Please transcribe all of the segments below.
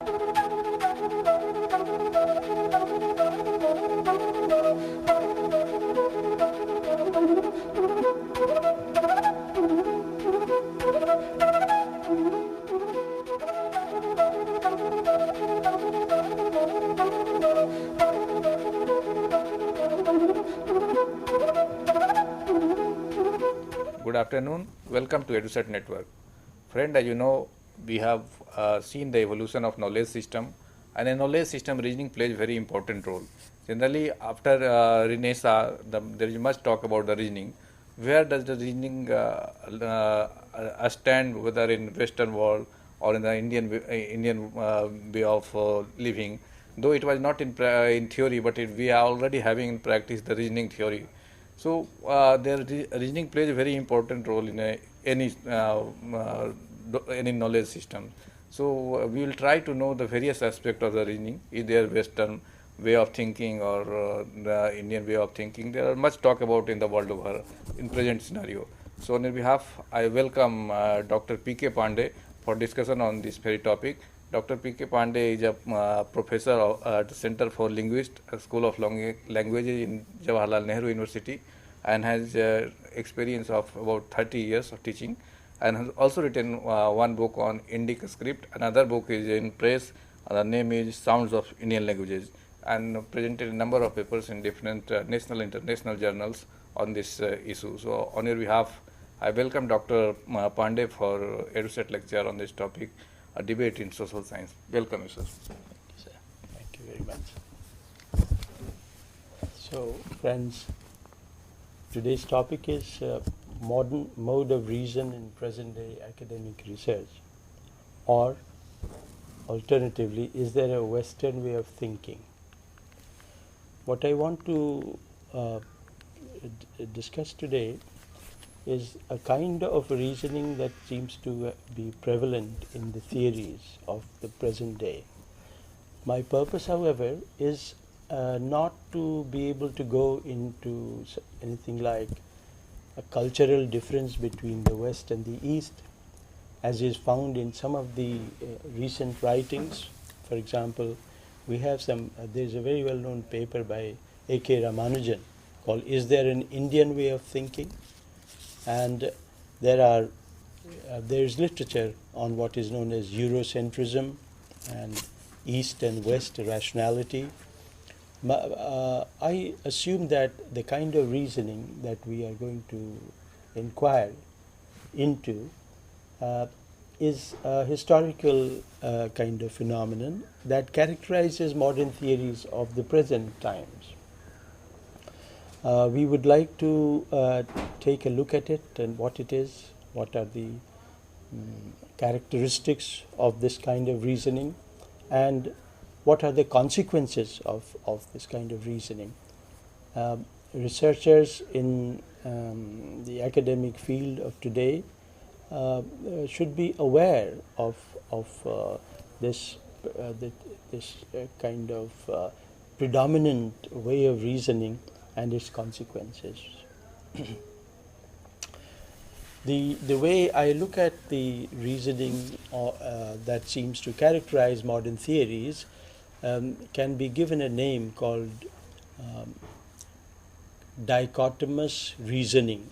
Good afternoon. Welcome to EduSet Network. Friend, as you know, we have seen the evolution of knowledge system, and in knowledge system, reasoning plays very important role. Generally, after Renaissance, there is much talk about the reasoning. Where does the reasoning stand, whether in Western world or in the Indian way of living? Though it was not in theory, but we are already having in practice the reasoning theory. So the reasoning plays a very important role in any knowledge system. So we will try to know the various aspects of the reasoning, either Western way of thinking or the Indian way of thinking. There are much talk about in the world over in present scenario. So on your behalf, I welcome Dr. Pk Pandey for discussion on this very topic. Dr. Pk Pandey is a professor at the Center for Linguistics, School of Languages in Jawaharlal Nehru University, and has experience of about 30 years of teaching, and has also written one book on Indic script. Another book is in press. The name is Sounds of Indian Languages, and presented a number of papers in different national and international journals on this issue. So on your behalf, I welcome Dr. Pandey for EduSet lecture on this topic, a debate in social science. Welcome, sir. Thank you very much. So, friends, today's topic is modern mode of reason in present-day academic research, or alternatively, is there a Western way of thinking? What I want to discuss today is a kind of reasoning that seems to be prevalent in the theories of the present day. My purpose, however, is not to be able to go into anything like a cultural difference between the West and the East, as is found in some of the recent writings. For example, we have there's a very well-known paper by A.K. Ramanujan called "Is There an Indian Way of Thinking?" And there is literature on what is known as Eurocentrism and East and West rationality. I assume that the kind of reasoning that we are going to inquire into is a historical kind of phenomenon that characterizes modern theories of the present times. We would like to take a look at it and what it is, what are the characteristics of this kind of reasoning, and what are the consequences of this kind of reasoning. Researchers in the academic field of today should be aware of this kind of predominant way of reasoning and its consequences. The way I look at the reasoning that seems to characterize modern theories can be given a name called dichotomous reasoning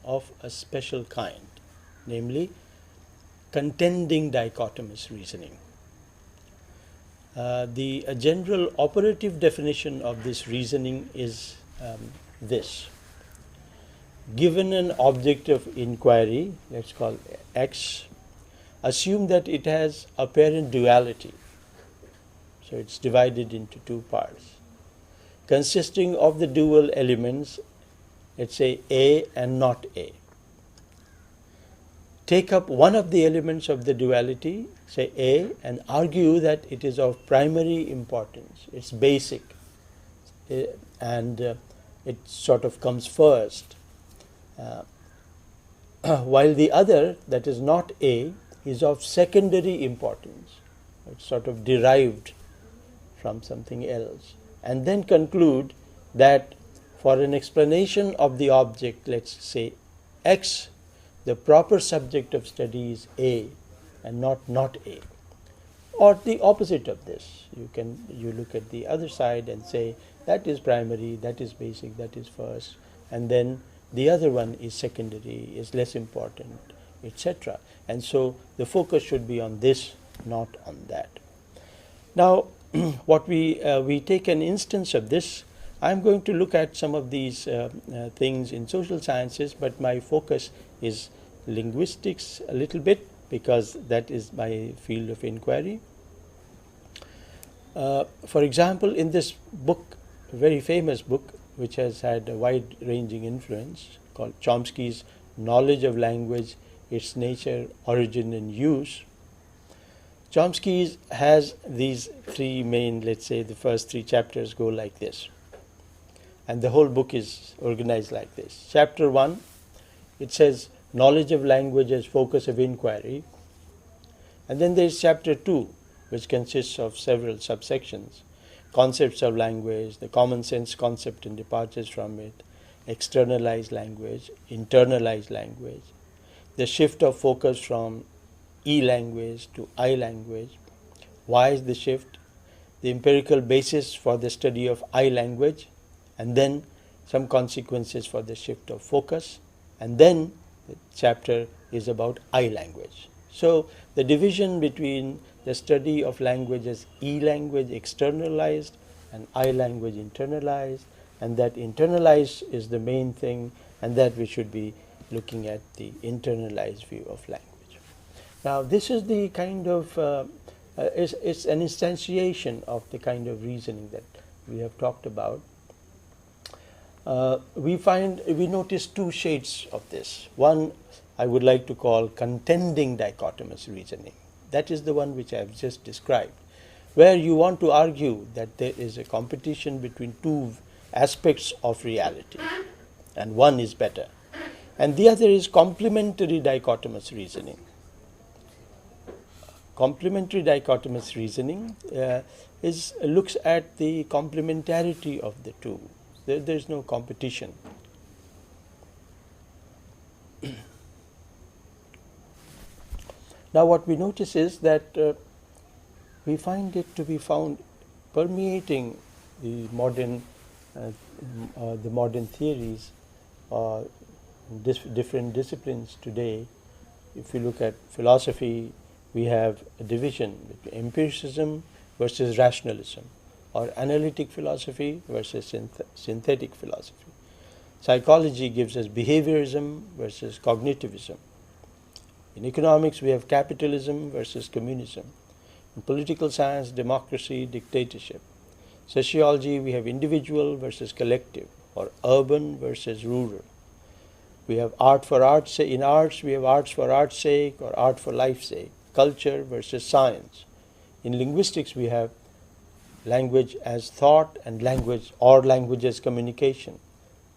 of a special kind, namely contending dichotomous reasoning. The general operative definition of this reasoning is this. Given an object of inquiry, let's call X, assume that it has apparent duality. So it's divided into two parts, consisting of the dual elements, let's say A and not A. Take up one of the elements of the duality, say A, and argue that it is of primary importance, it's basic, and it sort of comes first. While the other, that is not A, is of secondary importance, it's sort of derived from something else. And then conclude that for an explanation of the object, let's say X, the proper subject of study is A and not A. or the opposite of this. You look at the other side and say that is primary, that is basic, that is first, and then the other one is secondary, is less important, etc. And so the focus should be on this, not on that. Now, what we take an instance of this. I'm going to look at some of these things in social sciences, but my focus is linguistics a little bit because that is my field of inquiry. For example, in this book, a very famous book, which has had a wide-ranging influence, called Chomsky's Knowledge of Language, Its Nature, Origin and Use, Chomsky has these three main, let's say the first three chapters go like this. And the whole book is organized like this. Chapter 1, it says knowledge of language as focus of inquiry. And then there is chapter 2, which consists of several subsections. Concepts of language, the common sense concept and departures from it, externalized language, internalized language, the shift of focus from E-language to I-language. Why is the shift? The empirical basis for the study of I-language, and then some consequences for the shift of focus, and then the chapter is about I-language. So the division between the study of language as E-language externalized and I-language internalized, and that internalized is the main thing, and that we should be looking at the internalized view of language. Now this is the kind of, it's an instantiation of the kind of reasoning that we have talked about. We notice two shades of this. One I would like to call contending dichotomous reasoning. That is the one which I have just described, where you want to argue that there is a competition between two aspects of reality, and one is better. And the other is complementary dichotomous reasoning. Complementary dichotomous reasoning looks at the complementarity of the two. There is no competition. Now what we notice is that we find it to be found permeating the modern theories, different disciplines today. If you look at philosophy, we have a division between empiricism versus rationalism, or analytic philosophy versus synthetic philosophy. Psychology gives us behaviorism versus cognitivism. In economics, we have capitalism versus communism. In political science, democracy, dictatorship. Sociology, we have individual versus collective, or urban versus rural. We have art for art's sake. In arts, we have arts for art's sake or art for life's sake. Culture versus science. In linguistics, we have language as thought and language as communication.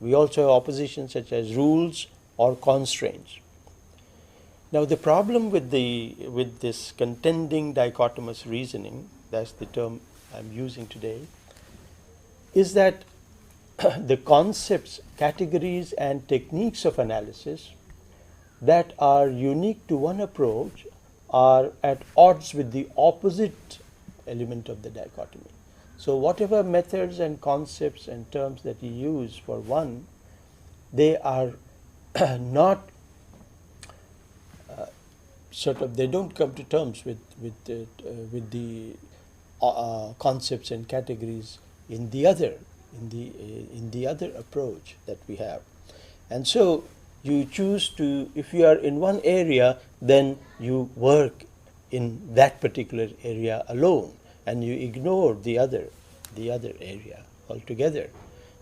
We also have oppositions such as rules or constraints. Now the problem with this contending dichotomous reasoning, that's the term I'm using today, is that the concepts, categories and techniques of analysis that are unique to one approach are at odds with the opposite element of the dichotomy. So whatever methods and concepts and terms that you use for one, they are not they don't come to terms with the concepts and categories in the other approach that we have. And so you choose to, if you are in one area, then you work in that particular area alone, and you ignore the other area altogether,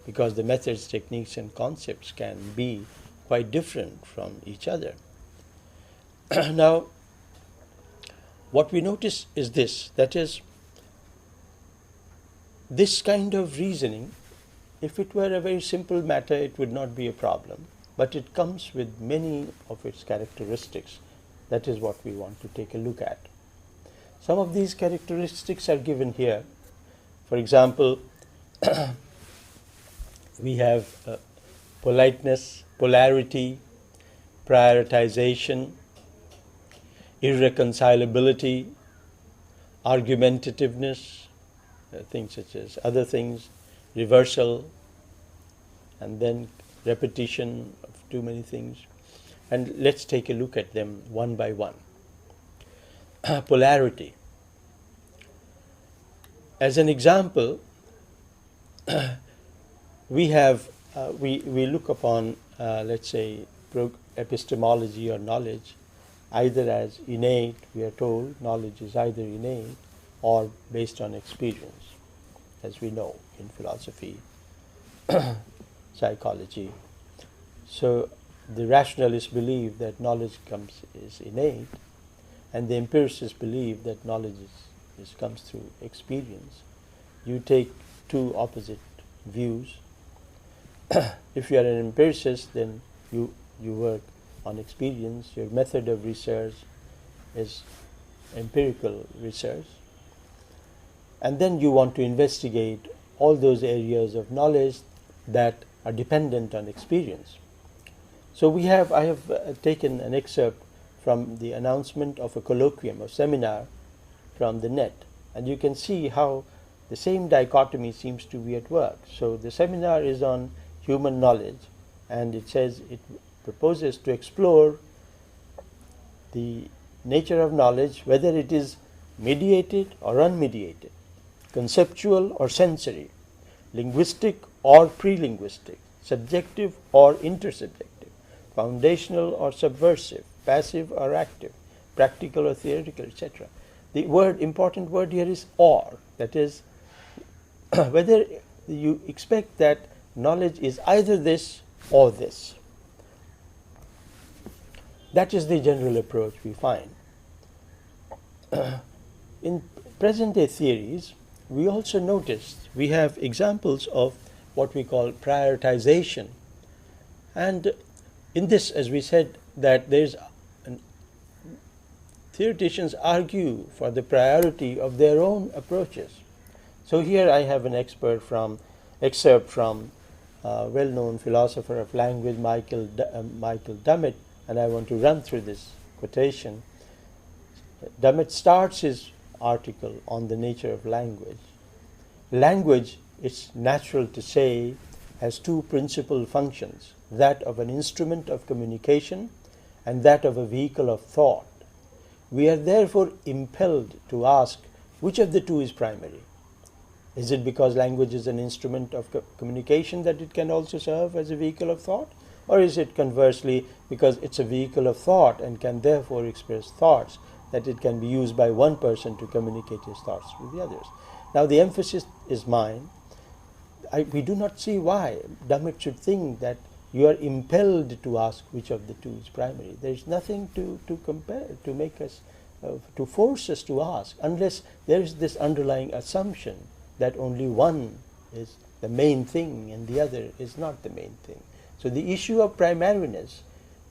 because the methods, techniques and concepts can be quite different from each other. Now, what we notice is this, that is, this kind of reasoning, if it were a very simple matter, it would not be a problem, but it comes with many of its characteristics. That is what we want to take a look at. Some of these characteristics are given here. For example, we have politeness, polarity, prioritization, irreconcilability, argumentativeness, things such as other things, reversal, and then repetition of too many things. And let's take a look at them one by one. Polarity. As an example, we look upon, let's say, epistemology or knowledge either as innate. We are told knowledge is either innate or based on experience, as we know in philosophy, psychology. So the rationalists believe that knowledge is innate, and the empiricists believe that knowledge comes through experience. You take two opposite views. If you are an empiricist, then you work on experience. Your method of research is empirical research. And then you want to investigate all those areas of knowledge that are dependent on experience. So I have taken an excerpt from the announcement of a colloquium or seminar from the net, and you can see how the same dichotomy seems to be at work. So the seminar is on human knowledge, and it says it proposes to explore the nature of knowledge, whether it is mediated or unmediated, conceptual or sensory, linguistic or pre-linguistic, subjective or intersubjective, foundational or subversive, passive or active, practical or theoretical, etc. The important word here is or. That is, whether you expect that knowledge is either this or this. That is the general approach we find. In present-day theories, we also notice we have examples of what we call prioritization. And in this, as we said, that theoreticians argue for the priority of their own approaches. So here I have an excerpt from well-known philosopher of language, Michael Dummett, and I want to run through this quotation. Dummett starts his article on the nature of language. Language, it's natural to say, has two principal functions, that of an instrument of communication and that of a vehicle of thought. We are therefore impelled to ask which of the two is primary. Is it because language is an instrument of communication that it can also serve as a vehicle of thought? Or is it conversely because it's a vehicle of thought and can therefore express thoughts that it can be used by one person to communicate his thoughts with the others? Now the emphasis is mine. We do not see why Dummett should think that you are impelled to ask which of the two is primary. There is nothing to compare, to make us, to force us to ask, unless there is this underlying assumption that only one is the main thing and the other is not the main thing. So the issue of primariness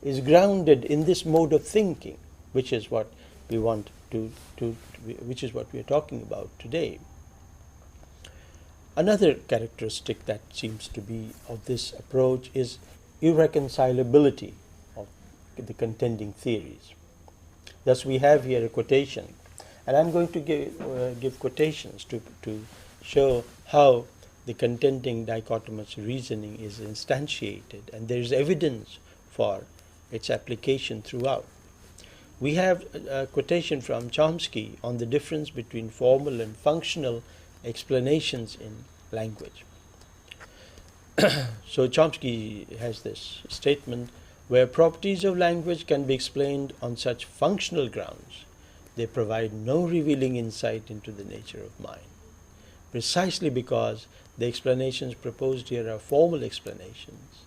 is grounded in this mode of thinking, which is what we want which is what we are talking about today. Another characteristic that seems to be of this approach is irreconcilability of the contending theories. Thus we have here a quotation, and I'm going to give quotations to show how the contending dichotomous reasoning is instantiated, and there is evidence for its application throughout. We have a quotation from Chomsky on the difference between formal and functional explanations in language. So Chomsky has this statement: where properties of language can be explained on such functional grounds, they provide no revealing insight into the nature of mind. Precisely because the explanations proposed here are formal explanations,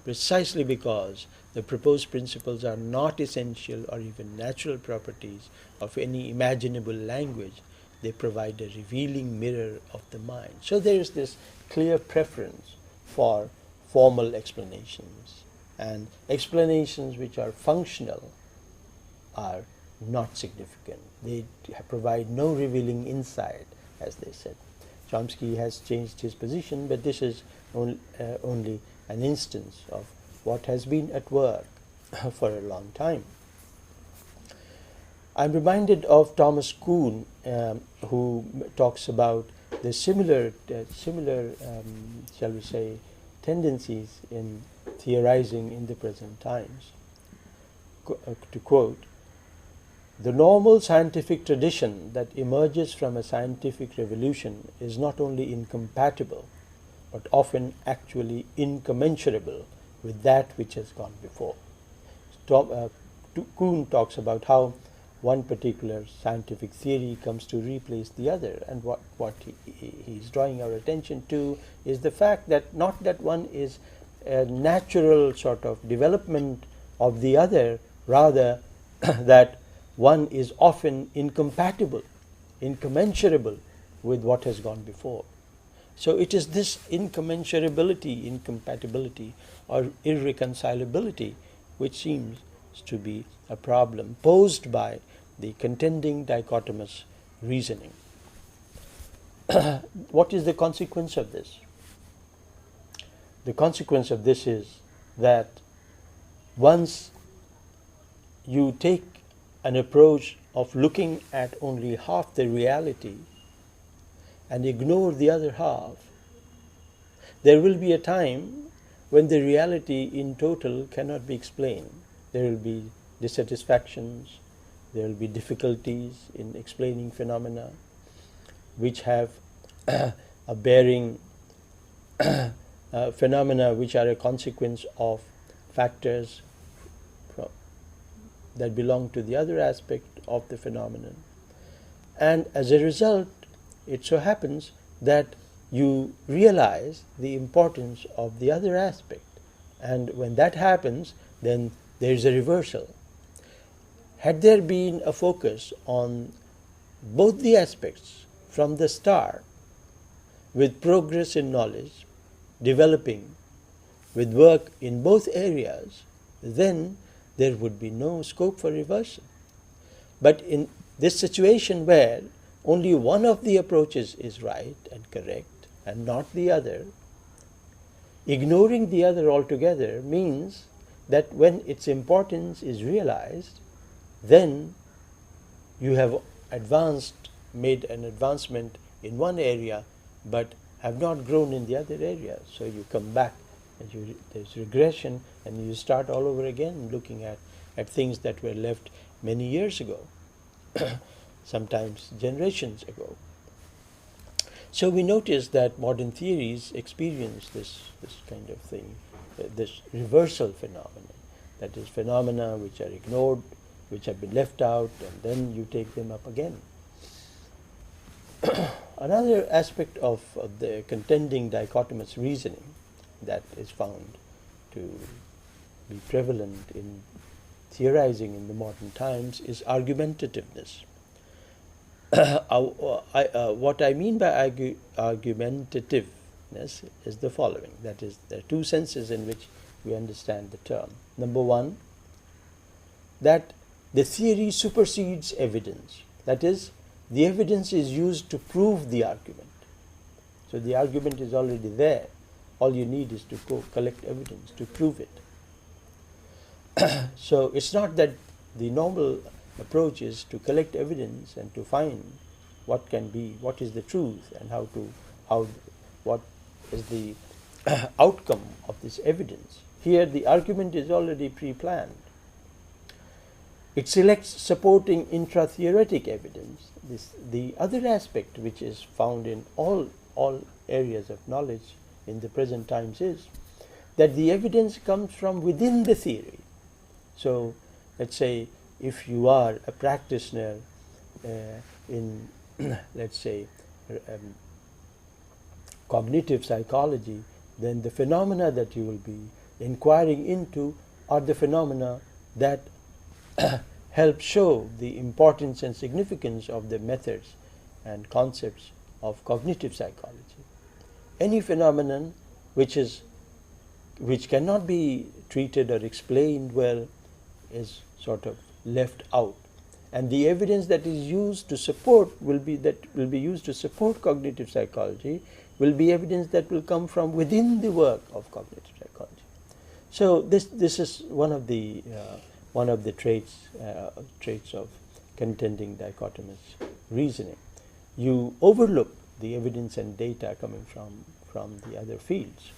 precisely because the proposed principles are not essential or even natural properties of any imaginable language, they provide a revealing mirror of the mind. So there is this clear preference for formal explanations, and explanations which are functional are not significant. They provide no revealing insight, as they said. Chomsky has changed his position, but this is only an instance of what has been at work for a long time. I'm reminded of Thomas Kuhn, who talks about the similar, shall we say, tendencies in theorizing in the present times. To quote, "The normal scientific tradition that emerges from a scientific revolution is not only incompatible, but often actually incommensurable with that which has gone before." Kuhn talks about how one particular scientific theory comes to replace the other, and what he's drawing our attention to is the fact that not that one is a natural sort of development of the other, rather that one is often incompatible, incommensurable with what has gone before. So it is this incommensurability, incompatibility, or irreconcilability which seems to be a problem posed by the contending dichotomous reasoning. What is the consequence of this? The consequence of this is that once you take an approach of looking at only half the reality and ignore the other half, there will be a time when the reality in total cannot be explained. There will be dissatisfactions, there will be difficulties in explaining phenomena which have a bearing, phenomena which are a consequence of factors that belong to the other aspect of the phenomenon. And as a result, it so happens that you realize the importance of the other aspect. And when that happens, then there is a reversal. Had there been a focus on both the aspects from the start, with progress in knowledge developing, with work in both areas, then there would be no scope for reversal. But in this situation where only one of the approaches is right and correct and not the other, ignoring the other altogether means that when its importance is realized, then you have made an advancement in one area, but have not grown in the other area. So you come back and there's regression, and you start all over again looking at things that were left many years ago, sometimes generations ago. So we notice that modern theories experience this kind of thing, this reversal phenomenon. That is, phenomena which are ignored, which have been left out, and then you take them up again. Another aspect of the contending dichotomous reasoning that is found to be prevalent in theorizing in the modern times is argumentativeness. What I mean by argumentativeness is the following. That is, there are two senses in which we understand the term. Number one, that the theory supersedes evidence. That is, the evidence is used to prove the argument. So the argument is already there. All you need is to go collect evidence to prove it. So it's not that the normal approach is to collect evidence and to find what is the truth, and what is the outcome of this evidence. Here the argument is already pre-planned. It selects supporting intra-theoretic evidence. The other aspect which is found in all areas of knowledge in the present times is that the evidence comes from within the theory. So let's say if you are a practitioner in let's say cognitive psychology, then the phenomena that you will be inquiring into are the phenomena that help show the importance and significance of the methods and concepts of cognitive psychology. Any phenomenon which cannot be treated or explained well is sort of left out, and the evidence that is used to support will be used to support cognitive psychology will be evidence that will come from within the work of cognitive psychology. So this is one of the traits of contending dichotomous reasoning. You overlook the evidence and data coming from the other fields.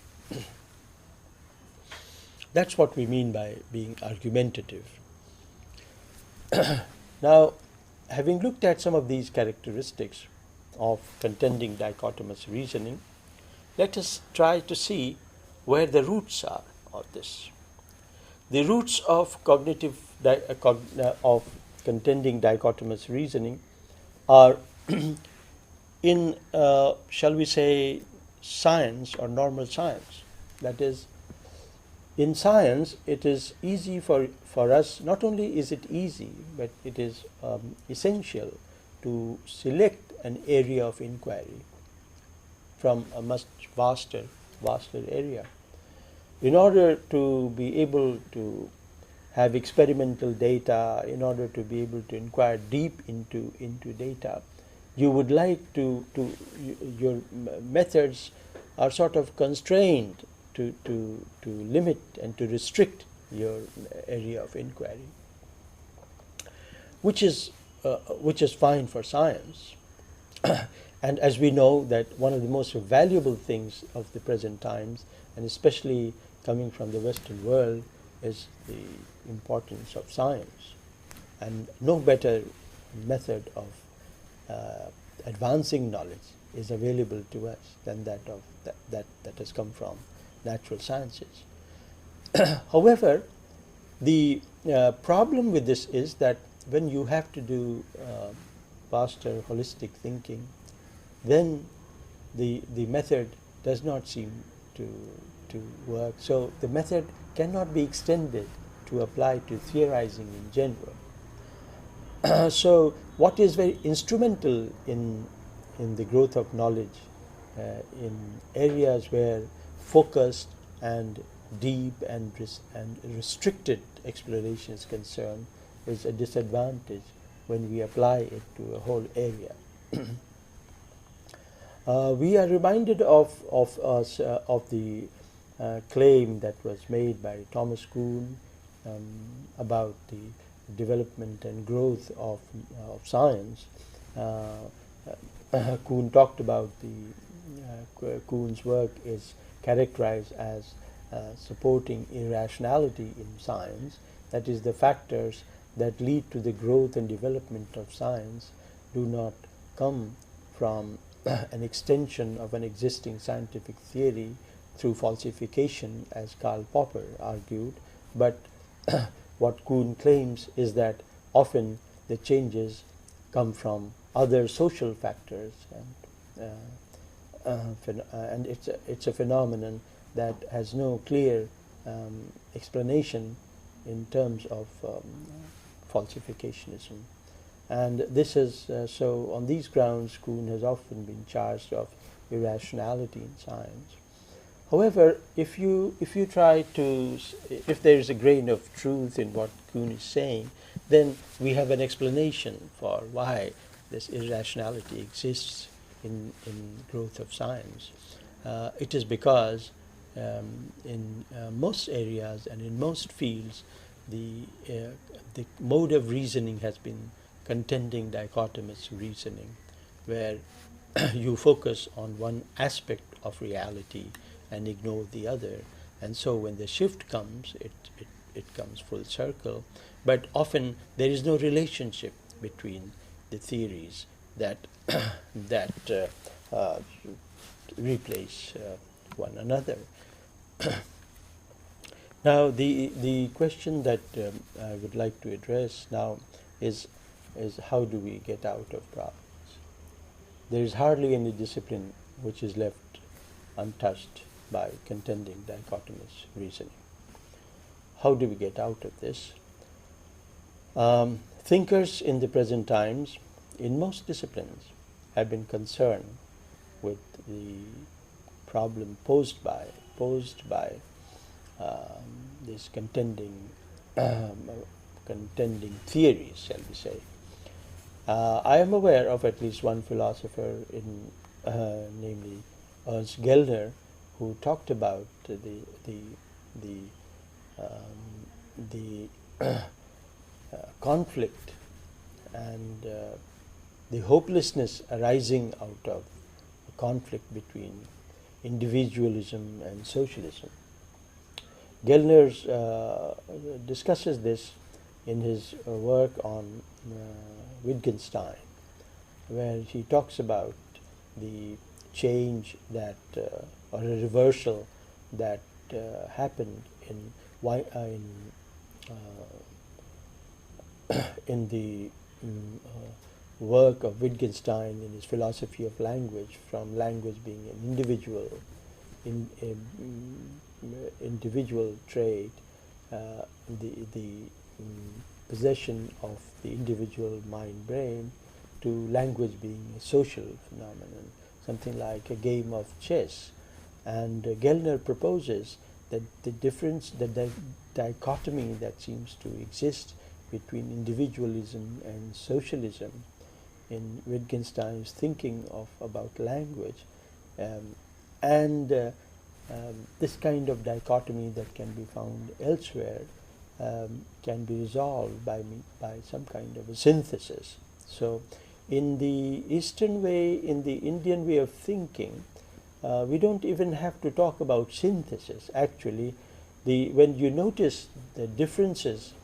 That's what we mean by being argumentative. Now, having looked at some of these characteristics of contending dichotomous reasoning, let us try to see where the roots are of this. The roots of of contending dichotomous reasoning are in, shall we say, science or normal science. That is, in science, it is easy for us, not only is it easy, but it is essential to select an area of inquiry from a much vaster area. In order to be able to have experimental data, in order to be able to inquire deep into data, you would like your methods are sort of constrained to limit and to restrict your area of inquiry, which is fine for science. And as we know that one of the most valuable things of the present times, and especially coming from the Western world, is the importance of science. And no better method of advancing knowledge is available to us than that has come from natural sciences. However, the problem with this is that when you have to do vaster holistic thinking, then the method does not seem to work. So the method cannot be extended to apply to theorizing in general. So what is very instrumental in the growth of knowledge in areas where focused and deep and restricted exploration is concerned is a disadvantage when we apply it to a whole area. We are reminded of the claim that was made by Thomas Kuhn about the development and growth of science. Kuhn talked about Kuhn's work is characterized as supporting irrationality in science. That is, the factors that lead to the growth and development of science do not come from an extension of an existing scientific theory through falsification, as Karl Popper argued, but what Kuhn claims is that often the changes come from other social factors, and it's a phenomenon that has no clear explanation in terms of falsificationism. And this is so on these grounds Kuhn has often been charged of irrationality in science. However, if you try to, if there is a grain of truth in what Kuhn is saying, then we have an explanation for why this irrationality exists in growth of science. It is because in most areas and in most fields, the mode of reasoning has been contending dichotomous reasoning, where you focus on one aspect of reality and ignore the other. And so when the shift comes, it comes full circle. But often there is no relationship between the theories that replace one another. Now, the question that I would like to address now is how do we get out of problems? There is hardly any discipline which is left untouched by contending dichotomous reasoning. How do we get out of this? Thinkers in the present times, in most disciplines, have been concerned with the problem posed by these contending theories, shall we say. I am aware of at least one philosopher, namely Ernst Gellner, who talked about the conflict and the hopelessness arising out of a conflict between individualism and socialism. Gellner discusses this in his work on Wittgenstein, where he talks about the change that, or a reversal that happened in the work of Wittgenstein in his philosophy of language, from language being an individual trait, the possession of the individual mind-brain, to language being a social phenomenon, something like a game of chess. And Gellner proposes that the difference, the dichotomy that seems to exist between individualism and socialism in Wittgenstein's thinking about language, and this kind of dichotomy that can be found elsewhere can be resolved by some kind of a synthesis. So in the Eastern way, in the Indian way of thinking, we don't even have to talk about synthesis. Actually, when you notice the differences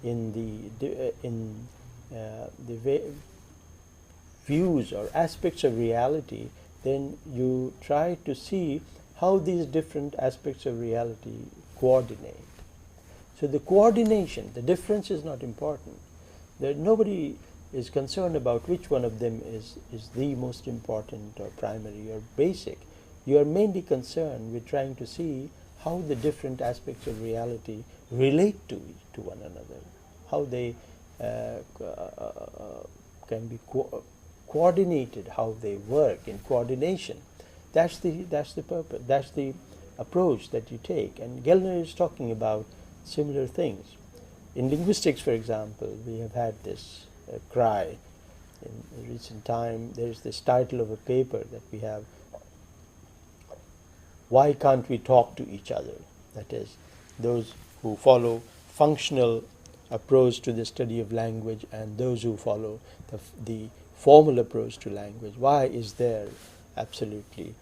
in the views or aspects of reality, then you try to see how these different aspects of reality coordinate. So the coordination, the difference is not important. Nobody is concerned about which one of them is the most important or primary or basic. You are mainly concerned with trying to see how the different aspects of reality relate to one another, how they can be coordinated, how they work in coordination. That's the purpose. That's the approach that you take. And Gellner is talking about similar things. In linguistics, for example, we have had this cry in recent time. There is this title of a paper that we have, "Why can't we talk to each other?" That is, those who follow functional approach to the study of language and those who follow the formal approach to language. Why is there absolutely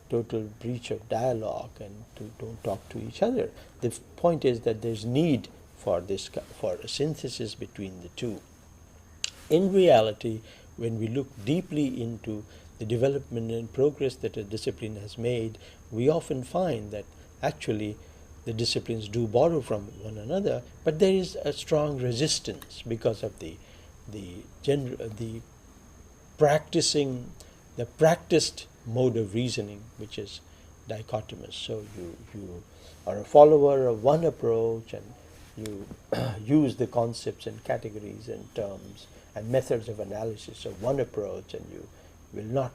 total breach of dialogue and don't talk to each other? The point is that there's need for a synthesis between the two. In reality, when we look deeply into the development and progress that a discipline has made, we often find that actually the disciplines do borrow from one another, but there is a strong resistance because of the practiced mode of reasoning, which is dichotomous. So you are a follower of one approach, and you use the concepts and categories and terms and methods of analysis of one approach, and you will not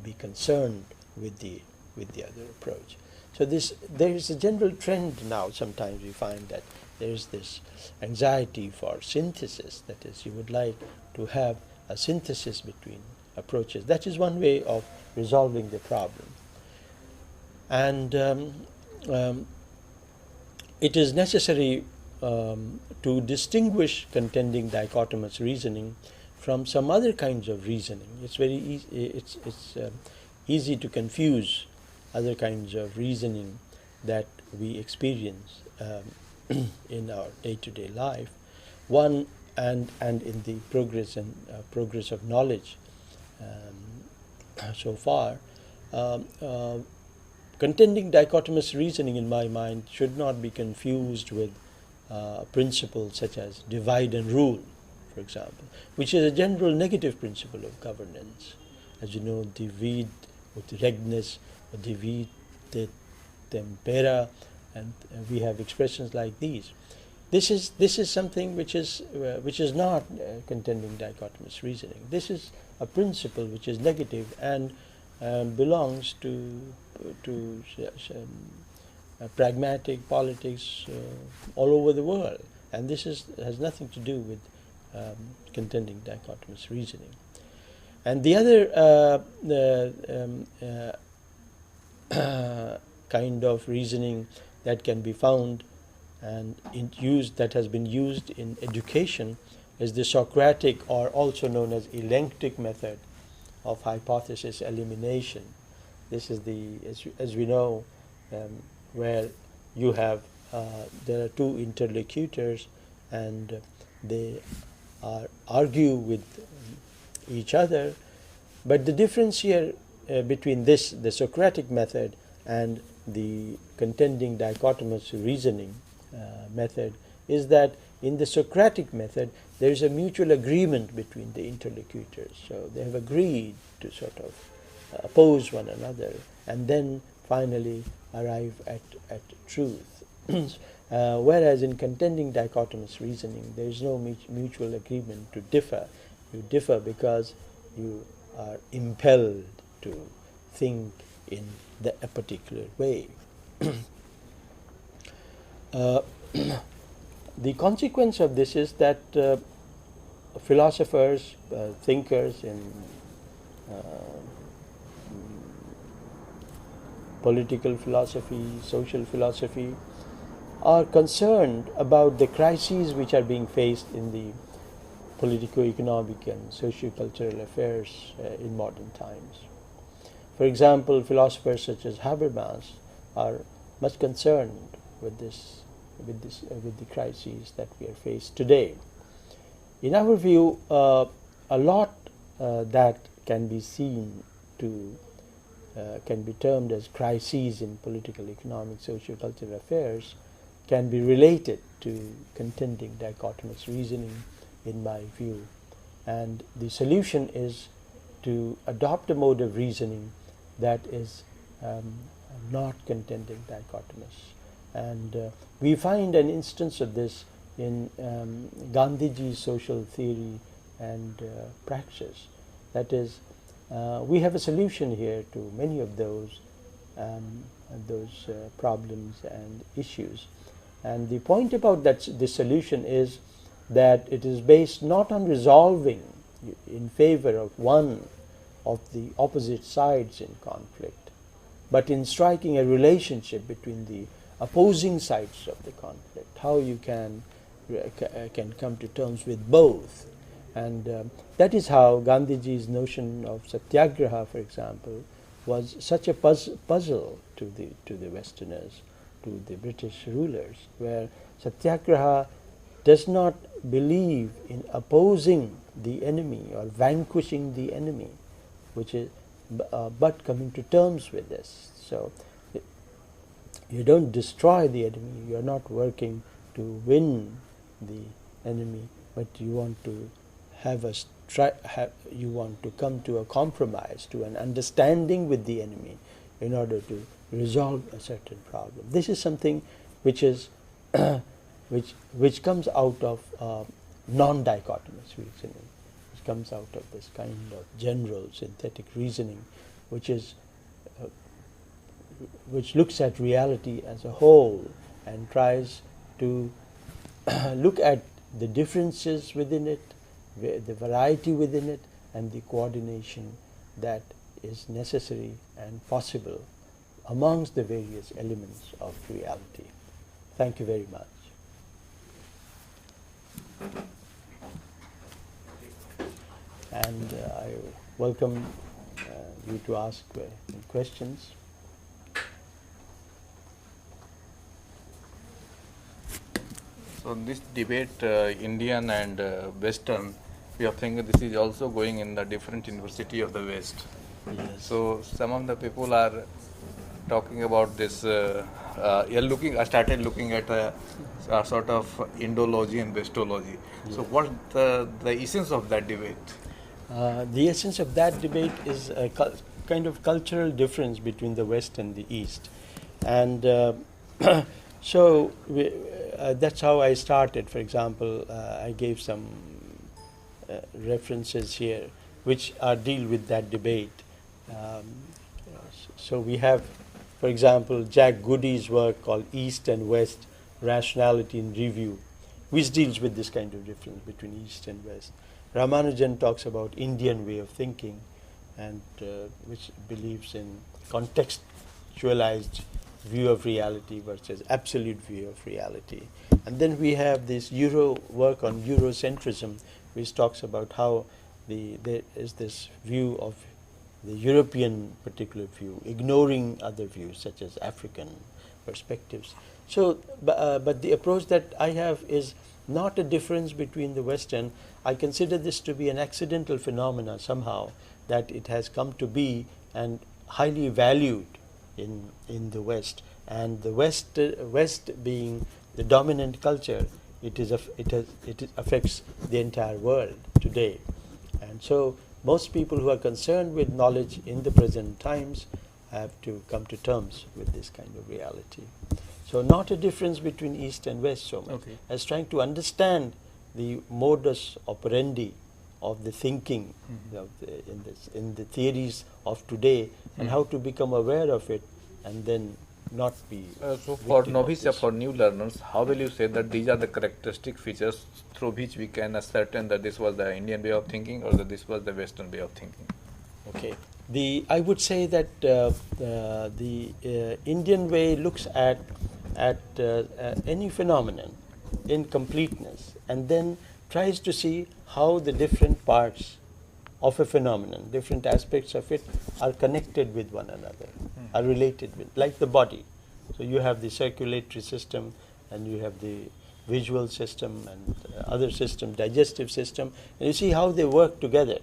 be concerned with the other approach. So there is a general trend now. Sometimes we find that there is this anxiety for synthesis. That is, you would like to have a synthesis between approaches. That is one way of resolving the problem. And it is necessary to distinguish contending dichotomous reasoning from some other kinds of reasoning. It's very easy. It's easy to confuse other kinds of reasoning that we experience in our day-to-day life. One and in the progress of knowledge so far. Contending dichotomous reasoning, in my mind, should not be confused with principles such as divide and rule, for example, which is a general negative principle of governance. As you know, divide ut regnis, divide et tempera, and we have expressions like these. This is something which is not contending dichotomous reasoning. This is a principle which is negative and belongs to pragmatic politics all over the world, and this has nothing to do with contending dichotomous reasoning. And the other kind of reasoning that can be found and that has been used in education is the Socratic, or also known as elenctic method of hypothesis elimination. This is the, as we know, where you have, there are two interlocutors and they argue with each other. But the difference here between this, the Socratic method, and the contending dichotomous reasoning method is that in the Socratic method there is a mutual agreement between the interlocutors. So they have agreed to sort of oppose one another and then finally arrive at truth. Whereas in contending dichotomous reasoning there is no mutual agreement to differ. You differ because you are impelled to think in a particular way. The consequence of this is that philosophers, thinkers in political philosophy, social philosophy, are concerned about the crises which are being faced in the politico-economic and socio-cultural affairs in modern times. For example, philosophers such as Habermas are much concerned with the crises that we are faced today. In our view, a lot that can be seen to can be termed as crises in political, economic, socio-cultural affairs can be related to contending dichotomous reasoning, in my view. And the solution is to adopt a mode of reasoning that is not contending dichotomous. And we find an instance of this in Gandhiji's social theory and praxis. That is, we have a solution here to many of those problems and issues. And the point about this solution is that it is based not on resolving in favor of one of the opposite sides in conflict, but in striking a relationship between the opposing sides of the conflict, how you can come to terms with both. And that is how Gandhiji's notion of satyagraha, for example, was such a puzzle to the Westerners, to the British rulers, where satyagraha does not believe in opposing the enemy or vanquishing the enemy, which is but coming to terms with this. So you don't destroy the enemy, you are not working to win the enemy, but you want to you want to come to a compromise, to an understanding with the enemy in order to resolve a certain problem. This is something which is which comes out of non-dichotomous reasoning. It comes out of this kind of general synthetic reasoning, which looks at reality as a whole and tries to look at the differences within it, the variety within it, and the coordination that is necessary and possible amongst the various elements of reality. Thank you very much. And I welcome you to ask questions. So this debate, Indian and Western, we are thinking this is also going in the different university of the West. Yes. So some of the people are talking about this. I started looking at a sort of Indology and Westology. Yes. So what the essence of that debate? The essence of that debate is a kind of cultural difference between the West and the East, and so that's how I started. For example, I gave some references here which deal with that debate. So we have, for example, Jack Goody's work called East and West, Rationality in Review, which deals with this kind of difference between East and West. Ramanujan talks about Indian way of thinking, and which believes in contextualized view of reality versus absolute view of reality. And then we have this work on Eurocentrism, which talks about how there is this view of the European particular view, ignoring other views such as African perspectives. So, but the approach that I have is not a difference between the West and I consider this to be an accidental phenomena somehow, that it has come to be and highly valued in the West, and the West being the dominant culture, it affects the entire world today. And so most people who are concerned with knowledge in the present times have to come to terms with this kind of reality. So not a difference between East and West so much, as trying to understand the modus operandi of the thinking of in the theories of today, and how to become aware of it and then not be. So for novice or for new learners, how will you say that these are the characteristic features through which we can ascertain that this was the Indian way of thinking or that this was the Western way of thinking? Okay. I would say that the Indian way looks at any phenomenon in completeness and then tries to see how the different parts of a phenomenon, different aspects of it, are connected with one another, are related with, like the body. So you have the circulatory system, and you have the visual system, and other system, digestive system, and you see how they work together.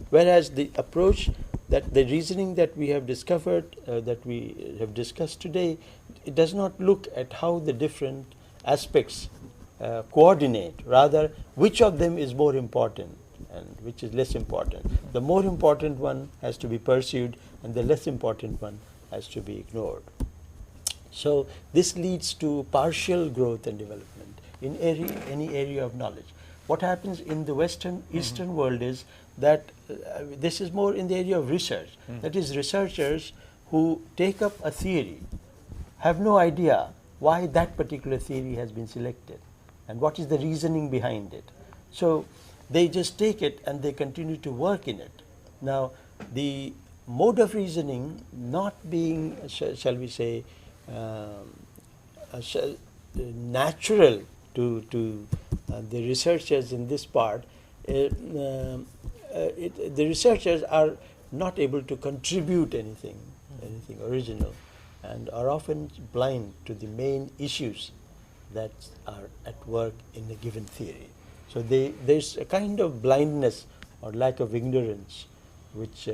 Whereas the approach, that the reasoning that we have discovered, that we have discussed today, it does not look at how the different aspects coordinate, rather which of them is more important and which is less important. The more important one has to be pursued and the less important one has to be ignored. So this leads to partial growth and development in any area of knowledge. What happens in the Western, Eastern world is that this is more in the area of research. That is, researchers who take up a theory have no idea why that particular theory has been selected and what is the reasoning behind it. So they just take it and they continue to work in it. Now, the mode of reasoning not being, shall we say, natural to the researchers in this part, the researchers are not able to contribute anything original, and are often blind to the main issues that are at work in a given theory. So there's a kind of blindness or lack of ignorance which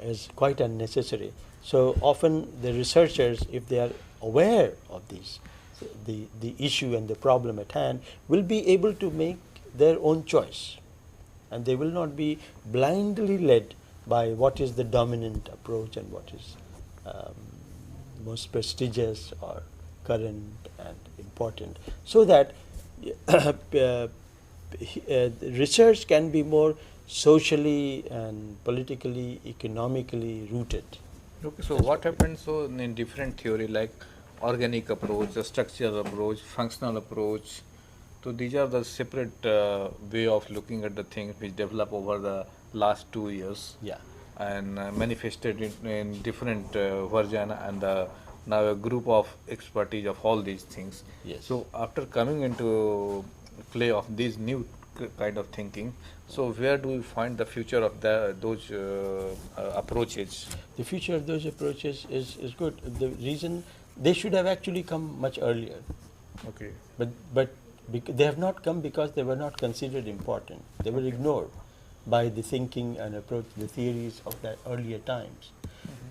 is quite unnecessary. So often the researchers, if they are aware of these, the issue and the problem at hand, will be able to make their own choice, and they will not be blindly led by what is the dominant approach and what is most prestigious or current and important, so that research can be more socially and politically, economically rooted. Okay, so what happens so in different theory like organic approach, the structural approach, functional approach? So these are the separate way of looking at the things which develop over the last 2 years. Yeah. And manifested in different version, and now a group of expertise of all these things. Yes. So after coming into play of this new kind of thinking, so where do we find the future of those approaches? The future of those approaches is good. The reason they should have actually come much earlier. Okay. But they have not come because they were not considered important. They were ignored by the thinking and approach, the theories of the earlier times.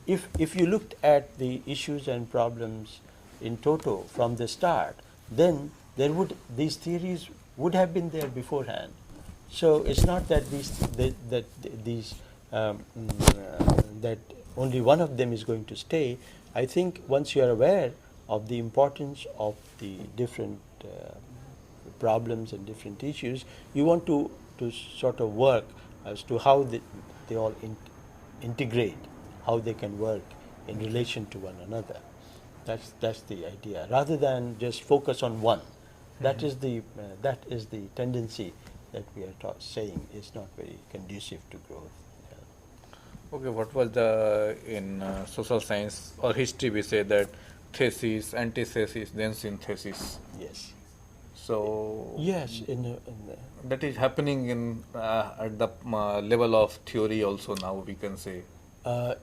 If you looked at the issues and problems in toto from the start, then these theories would have been there beforehand. So it's not that that only one of them is going to stay. I think once you are aware of the importance of the different problems and different issues, you want to sort of work as to how they all integrate, how they can work in relation to one another. That's the idea, rather than just focus on one. That is the tendency that we are saying is not very conducive to growth. Okay, what was in social science or history we say that thesis, antithesis, then synthesis. Yes. So Yes, that is happening at the level of theory also now, we can say.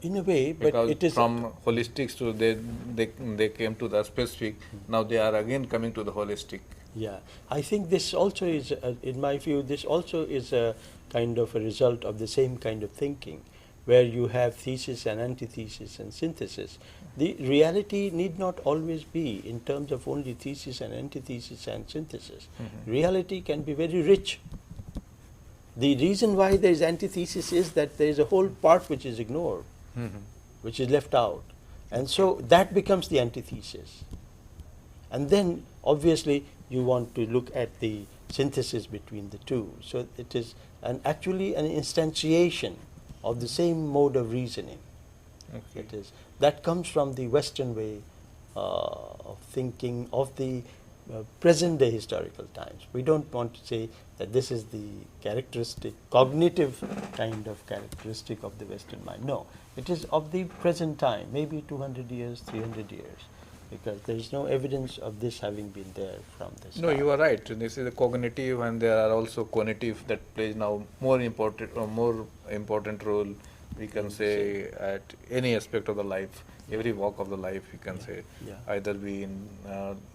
in a way, but Because it is from holistics to they came to the specific, now they are again coming to the holistic. yeah. I think this also is, in my view, this also is a kind of a result of the same kind of thinking, where you have thesis and antithesis and synthesis. The reality need not always be in terms of only thesis and antithesis and synthesis. Reality can be very rich. The reason why there is antithesis is that there is a whole part which is ignored, which is left out. And so that becomes the antithesis. And then obviously you want to look at the synthesis between the two. So it is actually an instantiation of the same mode of reasoning. Okay. It is, that comes from the Western way of thinking of the present day historical times. We don't want to say that this is the characteristic, cognitive kind of characteristic of the Western mind. No, it is of the present time, maybe 200 years, 300 years, because there is no evidence of this having been there from the start. No, you are right. This is a cognitive, and there are also cognitive that plays now more important role, we can say, at any aspect of the life, every walk of the life, we can say. Yeah. Either be in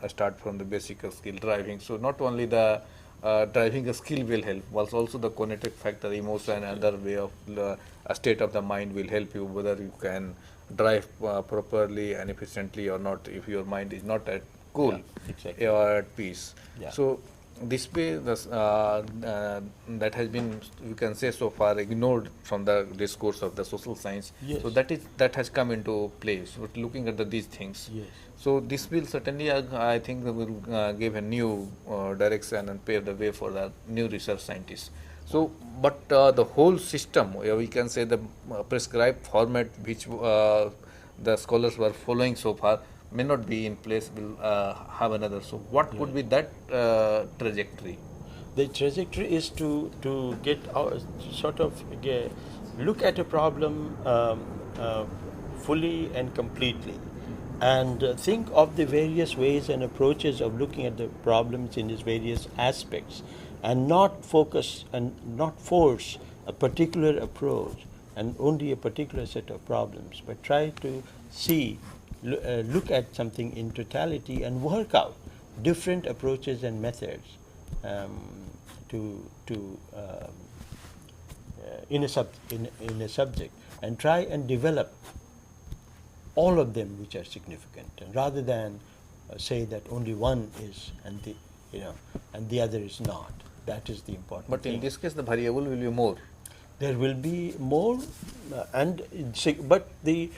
start from the basic skill driving. So not only the driving a skill will help, but also the cognitive factor, emotion, and other way of a state of the mind will help you, whether you can drive properly and efficiently or not, if your mind is not at cool. Yeah, exactly. Or at peace. Yeah. So this way, that has been, you can say, so far ignored from the discourse of the social science. Yes. So that has come into place. But looking at these things. Yes. So this will certainly, I think, will give a new direction and pave the way for the new research scientists. So, but the whole system, we can say, the prescribed format which the scholars were following so far may not be in place, will have another. So what would be that trajectory? The trajectory is to get sort of look at a problem fully and completely, and think of the various ways and approaches of looking at the problems in its various aspects, and not focus and not force a particular approach and only a particular set of problems, but try to see, look at something in totality and work out different approaches and methods in a subject, and try and develop all of them which are significant, and rather than say that only one is and the other is not. That is the important But thing. in this case, the variable will be more. There will be more, but the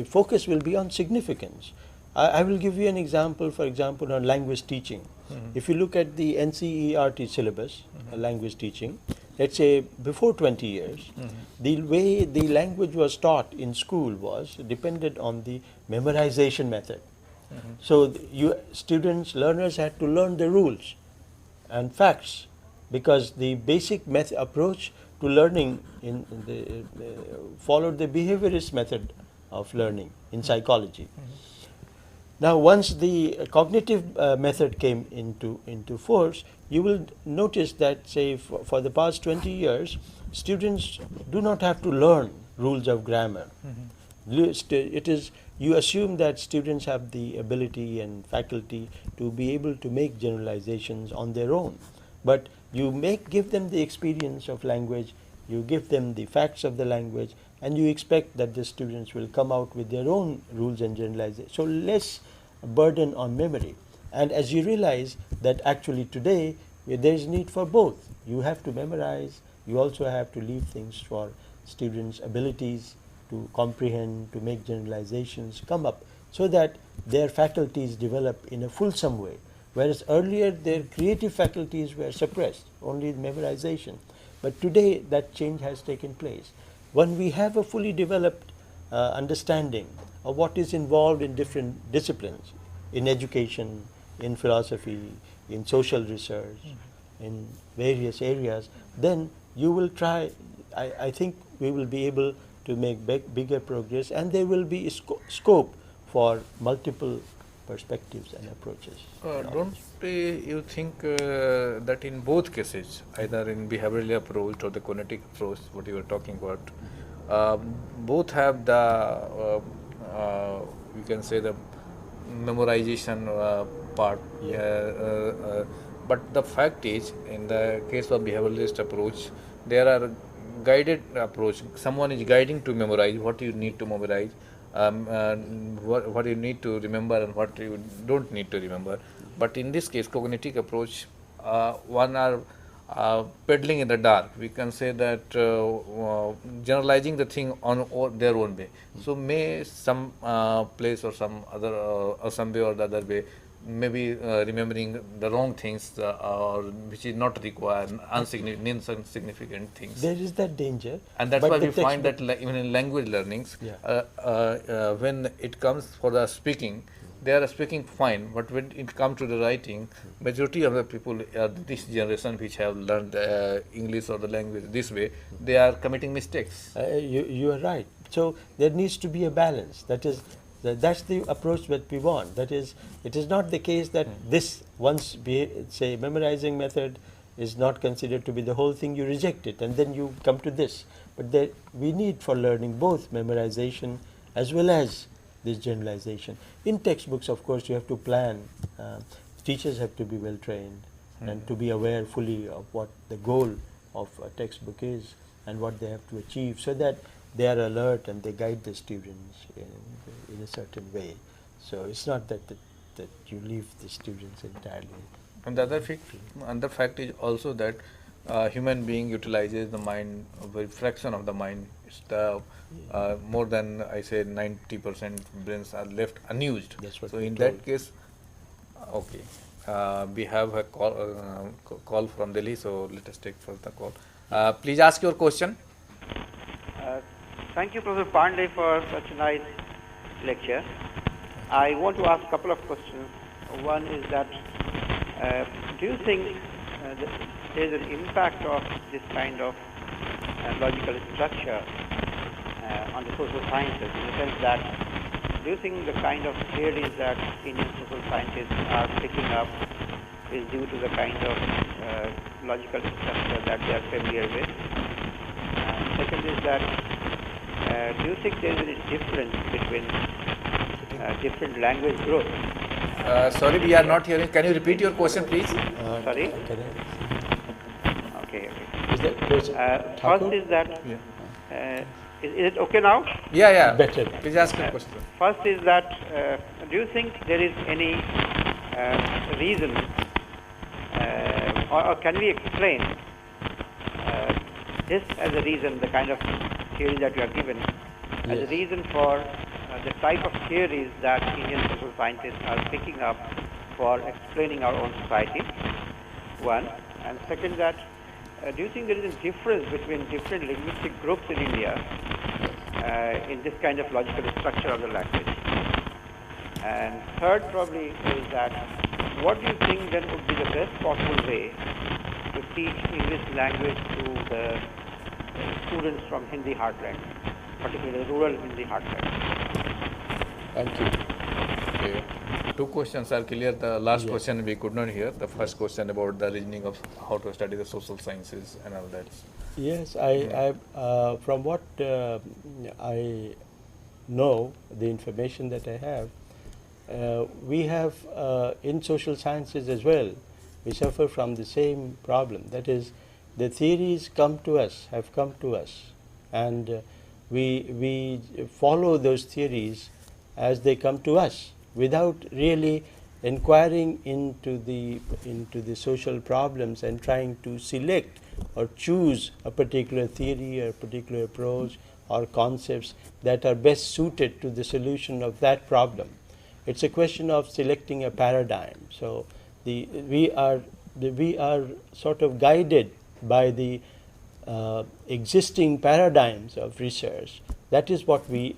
focus will be on significance. I will give you an example, for example, on language teaching. If you look at the NCERT syllabus, language teaching, let's say before 20 years, the way the language was taught in school was depended on the memorization method. So students, learners had to learn the rules and facts, because the basic approach to learning followed the behaviorist method of learning in psychology. Now, once the cognitive method came into force, you will notice that, say, for the past 20 years, students do not have to learn rules of grammar. It is, you assume that students have the ability and faculty to be able to make generalizations on their own. But you give them the experience of language, you give them the facts of the language, and you expect that the students will come out with their own rules and generalizations. So less burden on memory. And as you realize that actually today there is need for both. You have to memorize, you also have to leave things for students' abilities to comprehend, to make generalizations come up, so that their faculties develop in a fulsome way. Whereas earlier their creative faculties were suppressed, only memorization. But today that change has taken place. When we have a fully developed understanding of what is involved in different disciplines, in education, in philosophy, in social research, in various areas, then you will try, I think we will be able to make bigger progress, and there will be scope for multiple perspectives and approaches. Don't you think that in both cases, either in behavioral approach or the cognitive approach, what you were talking about, both have the, you can say, the memorization part. But the fact is, in the case of behavioralist approach, there are guided approach. Someone is guiding to memorize what you need to memorize, what you need to remember and what you don't need to remember. But in this case, cognitive approach, one are peddling in the dark. We can say that generalizing the thing on their own way. So may some place or some other or some way or the other way, maybe remembering the wrong things or which is not required, insignificant things. There is that danger. And that's why we find that even in language learnings, when it comes for the speaking, they are speaking fine, but when it comes to the writing, majority of the people, this generation which have learned English or the language this way, they are committing mistakes. You are right. So there needs to be a balance. That's the approach that we want. That is, it is not the case that this once, say, memorizing method is not considered to be the whole thing, you reject it and then you come to this. But we need for learning both memorization as well as this generalization. In textbooks, of course, you have to plan. Teachers have to be well trained and to be aware fully of what the goal of a textbook is and what they have to achieve, so that they are alert and they guide the students in a certain way. So it's not that you leave the students entirely. And the other fact is also that human being utilizes the mind, a very fraction of the mind. It's the more than, I say, 90% brains are left unused. So in that case, okay, we have a call from Delhi, so let us take first the call. Please ask your question. Thank you, Professor Pandey, for such a nice lecture. I want to ask a couple of questions. One is that, do you think there is an impact of this kind of logical structure on the social sciences, in the sense that, do you think the kind of theories that Indian social scientists are picking up is due to the kind of logical structure that they are familiar with? Second is that, do you think there is any difference between different language groups? Sorry, we are not hearing. Can you repeat your question, please? Sorry? Okay. Is that question? First is that, is it okay now? Yeah. Better. Please ask your question. First is that, do you think there is any reason, or can we explain this as a reason, the kind of theory that you have given, as a reason for the type of theories that Indian social scientists are picking up for explaining our own society? One. And second, that do you think there is a difference between different linguistic groups in India in this kind of logical structure of the language? And third probably is that, what do you think then would be the best possible way to teach English language to the students from Hindi heartland, particularly rural Hindi heartland? Thank you. Okay. Two questions are clear. The last question we could not hear. The first question about the reasoning of how to study the social sciences and all that. Yes, I from what I know, the information that I have, we have in social sciences as well, we suffer from the same problem. That is, the theories have come to us, and we follow those theories as they come to us, without really inquiring into the social problems and trying to select or choose a particular theory or a particular approach or concepts that are best suited to the solution of that problem. It's a question of selecting a paradigm. So we are sort of guided by the existing paradigms of research. That is what we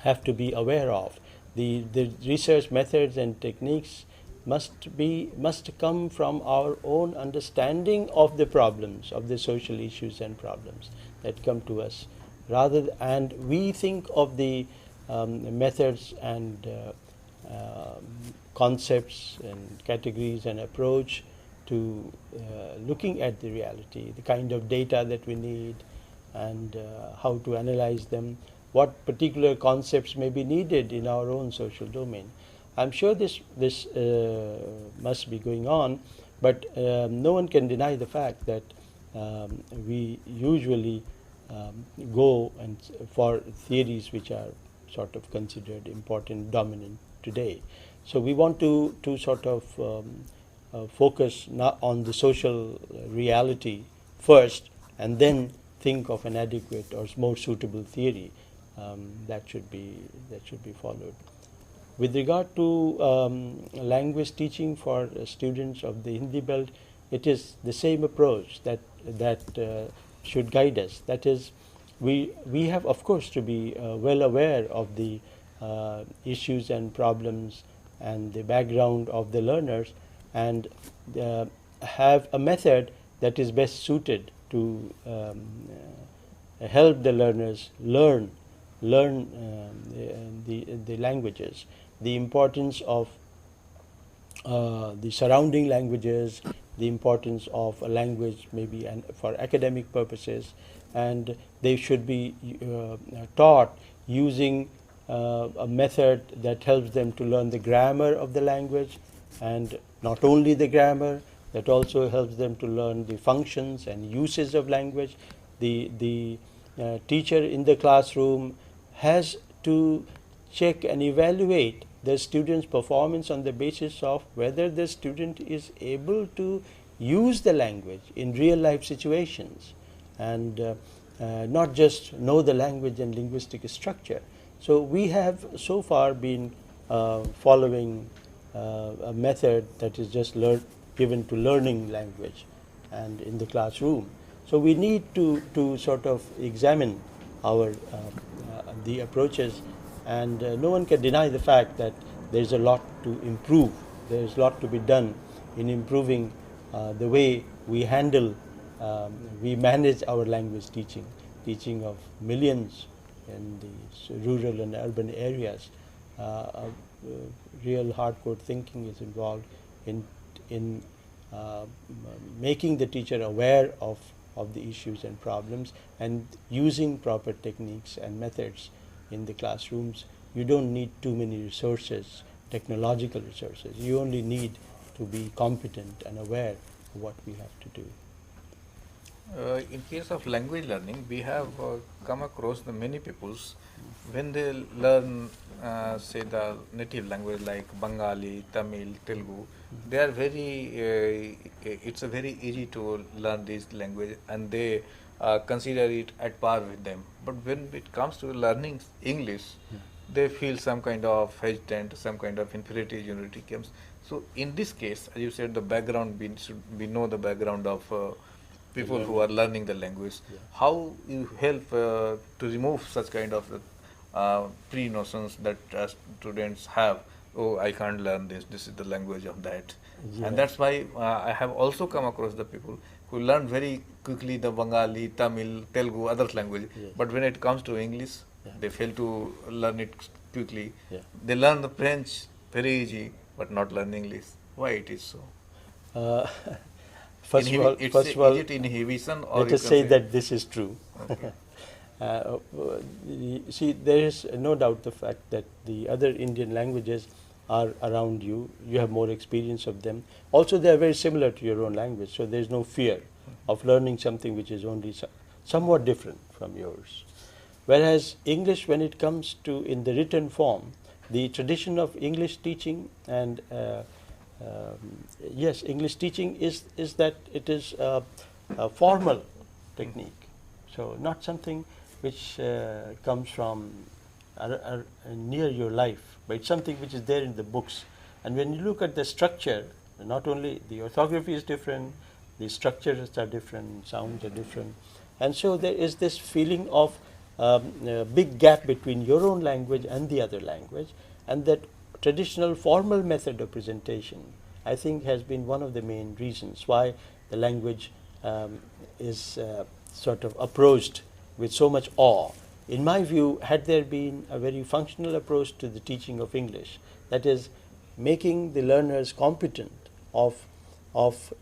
have to be aware of. The research methods and techniques must come from our own understanding of the problems, of the social issues and problems that come to us, and we think of the methods and concepts and categories and approach to looking at the reality, the kind of data that we need, and how to analyze them, what particular concepts may be needed in our own social domain. I'm sure this must be going on, but no one can deny the fact that we usually go and for theories which are sort of considered important, dominant today. So we want to sort of focus not on the social reality first, and then think of an adequate or more suitable theory that should be followed. With regard to language teaching for students of the Hindi belt, it is the same approach that should guide us. That is, we have of course to be well aware of the issues and problems and the background of the learners, and have a method that is best suited to help the learners learn the languages, the importance of the surrounding languages, the importance of a language maybe for academic purposes, and they should be taught using a method that helps them to learn the grammar of the language, and not only the grammar, that also helps them to learn the functions and uses of language. The teacher in the classroom has to check and evaluate the student's performance on the basis of whether the student is able to use the language in real life situations, and not just know the language and linguistic structure. So we have so far been following a method that is just given to learning language and in the classroom. So we need to sort of examine our the approaches, and no one can deny the fact that there's a lot to improve. There's a lot to be done in improving the way we handle, we manage our language teaching of millions in the rural and urban areas. Real hardcore thinking is involved in making the teacher aware of the issues and problems, and using proper techniques and methods in the classrooms. You don't need too many resources, technological resources. You only need to be competent and aware of what we have to do. In case of language learning, we have come across the many peoples when they learn, say, the native language like Bengali, Tamil, Telugu. They are very. It's a very easy to learn this language, and they consider it at par with them. But when it comes to learning English, they feel some kind of hesitant, some kind of inferiority unity comes. So in this case, as you said, the background we know the background of people who are learning the language. Yeah. How you help to remove such kind of pre-notions that students have? Oh, I can't learn this. This is the language of that. Yeah. And that's why I have also come across the people who learn very quickly the Bengali, Tamil, Telugu, other language. Yes. But when it comes to English, Yeah. they fail to learn it quickly. Yeah. They learn the French very easy, but not learn English. Why it is so? First of all, is it inhibition, or let us say that this is true. Okay. See, there is no doubt the fact that the other Indian languages are around you. You have more experience of them. Also, they are very similar to your own language, so there is no fear of learning something which is only somewhat different from yours. Whereas English, when it comes to in the written form, the tradition of English teaching and yes, English teaching is that it is a formal technique. So not something which comes from near your life, but it's something which is there in the books. And when you look at the structure, not only the orthography is different, the structures are different, sounds are different. And so there is this feeling of a big gap between your own language and the other language, and that traditional formal method of presentation, I think, has been one of the main reasons why the language is sort of approached with so much awe in my view, had there been a very functional approach to the teaching of English, that is, making the learners competent of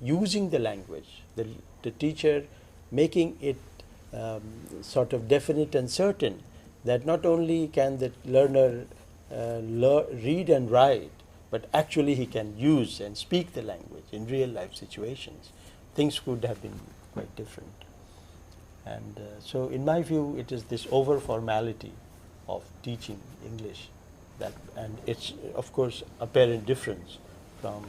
using the language, the teacher making it sort of definite and certain that not only can the learner read and write, but actually he can use and speak the language in real life situations, things would have been quite different. And so in my view, it is this over formality of teaching English that, and it's of course apparent difference from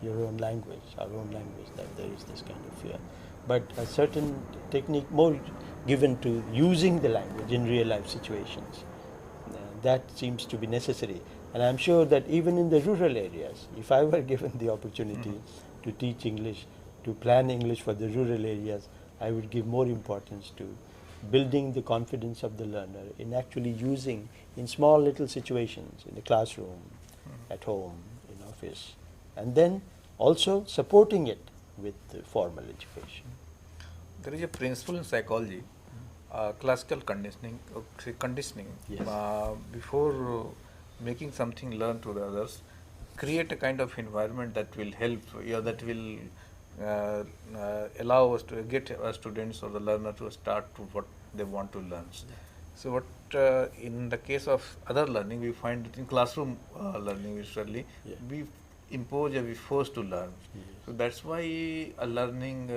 your own language, our own language, that there is this kind of fear. But a certain technique more given to using the language in real life situations, that seems to be necessary. And I'm sure that even in the rural areas, if I were given the opportunity to teach English, to plan English for the rural areas, I would give more importance to building the confidence of the learner in actually using in small little situations, in the classroom, at home, in office, and then also supporting it with formal education. There is a principle in psychology, classical conditioning. Yes. Before making something learn to the others, create a kind of environment that will help, that will allow us to get our students or the learner to start to what they want to learn. So what in the case of other learning, we find that in classroom learning usually we impose and we force to learn. So that's why a learning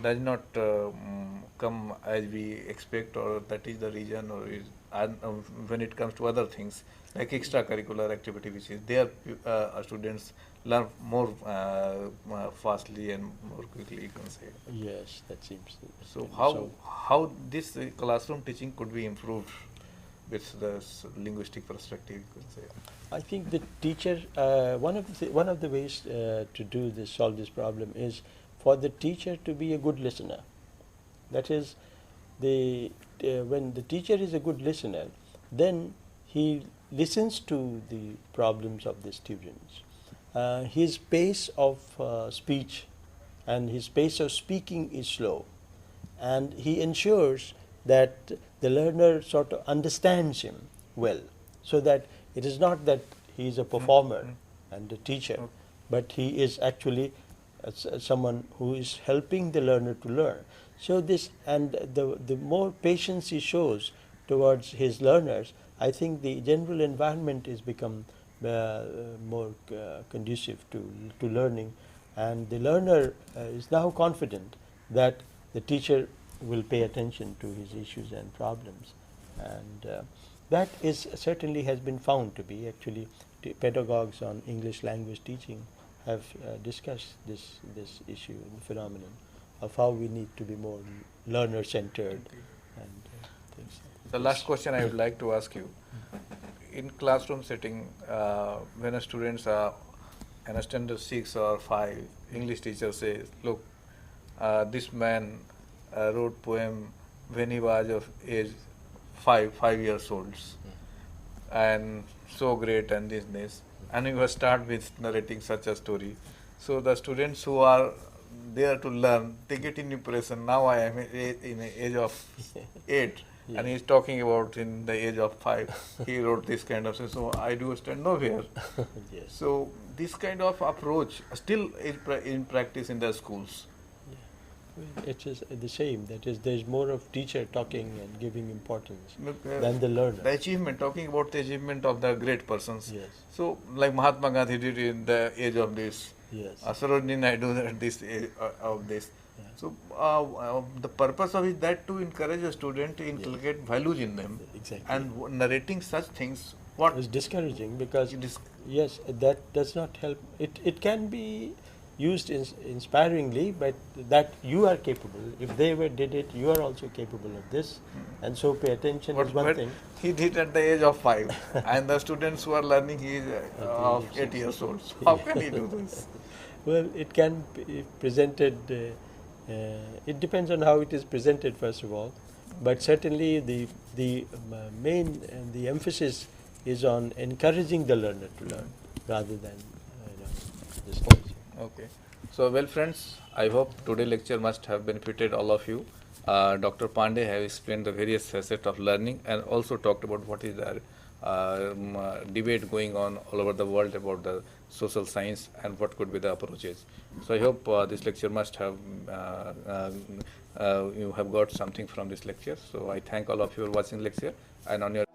does not come as we expect, or that is the reason, or is when it comes to other things like extracurricular activity, which is there, students learn more fastly and more quickly, you can say. Yes, that seems. So how this classroom teaching could be improved with the linguistic perspective, you could say? I think the teacher, one of the ways to do this, solve this problem, is for the teacher to be a good listener. That is, when the teacher is a good listener, then he listens to the problems of the students. His pace of speech and his pace of speaking is slow, and he ensures that the learner sort of understands him well, so that it is not that he is a performer and a teacher, but he is actually someone who is helping the learner to learn. So this, and the more patience he shows towards his learners, I think the general environment is become more conducive to learning, and the learner is now confident that the teacher will pay attention to his issues and problems, and that is certainly has been found to be. Actually, pedagogues on English language teaching have discussed this issue and phenomenon of how we need to be more learner-centered and things. The last question I would like to ask you: in classroom setting, when a students are in a standard 6 or 5, English teacher says, "Look, this man wrote poem when he was of age 5 years old, and so great and this, and he will start with narrating such a story." So the students who are there to learn, they get an impression. Now I am in the age of 8, and he is talking about in the age of 5. He wrote this kind of thing. So I do stand nowhere. Yes. So this kind of approach still is in practice in the schools. Well, it is the same. That is, there is more of teacher talking and giving importance Look, than the learner. The achievement, talking about the achievement of the great persons. Yes. So like Mahatma Gandhi did in the age of this. Yes. Sarojini Naidu at this age of this. Yeah. So the purpose of it is that to encourage a student to inculcate values in them. Exactly. And narrating such things, what is discouraging, because it is, yes, that does not help. It can be used inspiringly, but that you are capable. If they did it, you are also capable of this, and so pay attention is one but thing. he did at the age of 5, and the students who are learning, he is of 8 years old. So how can he do this? Well, it can be presented. It depends on how it is presented, first of all, but certainly the main and the emphasis is on encouraging the learner to learn rather than discouraging. Okay. So well, friends, I hope today's lecture must have benefited all of you. Dr. Pandey have explained the various facets of learning and also talked about what is the debate going on all over the world about the social science and what could be the approaches. So I hope this lecture must have you have got something from this lecture. So I thank all of you for watching lecture and on your